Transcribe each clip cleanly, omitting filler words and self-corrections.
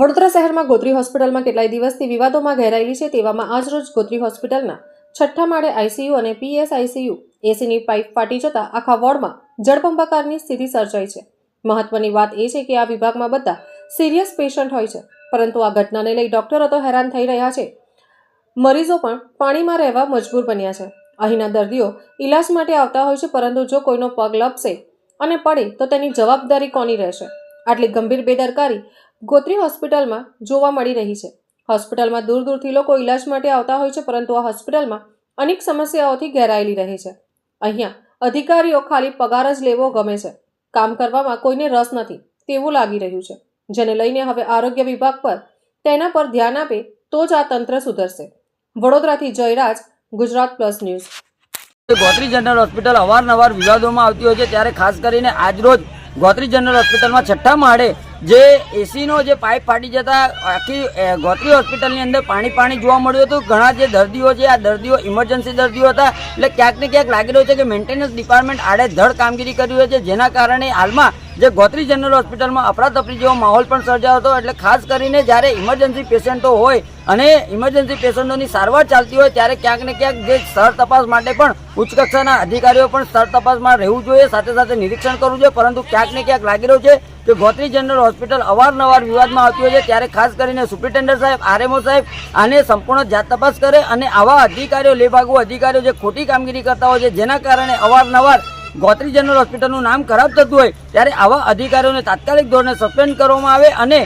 વડોદરા શહેરમાં ગોત્રી હોસ્પિટલમાં કેટલાય દિવસથી વિવાદોમાં ઘેરાયેલી છે। તેવામાં આજરોજ ગોત્રી હોસ્પિટલના 6ઠ્ઠા માળે આઈસીયુ અને પીએસઆઈસીયુ એસીની પાઇપ ફાટી જતા આખા વોર્ડમાં જળબંબાકારની સ્થિતિ સર્જાઈ છે। મહત્વની વાત એ છે કે આ વિભાગમાં બધા સિરિયસ પેશન્ટ હોય છે, પરંતુ આ ઘટનાને લઈ ડોક્ટરો તો હેરાન થઈ રહ્યા છે, મરીઝો પણ પાણીમાં રહેવા મજબૂર બન્યા છે। અહીંના દર્દીઓ ઇલાજ માટે આવતા હોય છે, પરંતુ જો કોઈનો પગ લપસે અને પડે તો તેની જવાબદારી કોની રહેશે? આટલી ગંભીર બેદરકારી ગોત્રી હોસ્પિટલમાં જોવા મળી રહી છે। હોસ્પિટલમાં દૂર દૂરથી લોકો ઇલાજ માટે આવતા હોય છે, પરંતુ આ હોસ્પિટલમાં અનેક સમસ્યાઓથી ઘેરાયેલી રહે છે। અહીંયા અધિકારીઓ ખાલી પગાર જ લેવો ગમે છે, કામ કરવામાં કોઈને રસ નથી તેવું લાગી રહ્યું છે, જેને લઈને હવે આરોગ્ય વિભાગ પર તેના પર ધ્યાન આપે તો જ આ તંત્ર સુધરશે। વડોદરાથી Jayraj, Gujarat plus news. Gotri general hospital અવારનવાર વિવાદોમાં આવતી હોય છે, ત્યારે ખાસ કરીને આજરોજ ગોત્રી જનરલ હોસ્પિટલમાં 6ઠ્ઠા માળે જે એસીનો જે પાઇપ ફાટી જતા આખી ગોત્રી હોસ્પિટલની અંદર પાણી જોવા મળ્યું હતું। ઘણા જે દર્દીઓ છે, આ દર્દીઓ ઇમરજન્સી દર્દીઓ હતા, એટલે ક્યાંક ને ક્યાંક લાગી રહ્યું છે કે મેન્ટેનન્સ ડિપાર્ટમેન્ટ આડેધડ કામગીરી કરી રહ્યું છે, જેના કારણે હાલમાં જે ગોત્રી જનરલ હોસ્પિટલમાં અફરાતફરી જેવો માહોલ પણ સર્જાયો હતો। એટલે ખાસ કરીને જ્યારે ઇમરજન્સી પેશન્ટો હોય અને ઇમરજન્સી પેશન્ટોની સારવાર ચાલતી હોય, ત્યારે ક્યાંક ને ક્યાંક જે સ્થળ તપાસ માટે પણ ઉચ્ચ કક્ષાના અધિકારીઓ પણ સ્થળ તપાસમાં રહેવું જોઈએ, સાથે સાથે નિરીક્ષણ કરવું જોઈએ, પરંતુ ક્યાંક ને ક્યાંક લાગી રહ્યું છે કે ગોત્રી જનરલ હોસ્પિટલ અવારનવાર વિવાદમાં આવતી હોય છે। ત્યારે ખાસ કરીને સુપ્રિન્ટેન્ડન્ટ સાહેબ, આરએમઓ સાહેબ આને સંપૂર્ણ જાત તપાસ કરે અને આવા અધિકારીઓ, લેભાગુ અધિકારીઓ જે ખોટી કામગીરી કરતા હોય છે, જેના કારણે અવારનવાર ગોત્રી જનરલ હોસ્પિટલનું નામ ખરાબ થતું હોય, ત્યારે આવા અધિકારીઓને તાત્કાલિક ધોરણે સસ્પેન્ડ કરવામાં આવે અને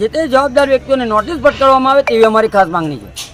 જે તે જવાબદાર વ્યક્તિઓને નોટિસ ફટકારવામાં આવે તેવી અમારી ખાસ માંગણી છે।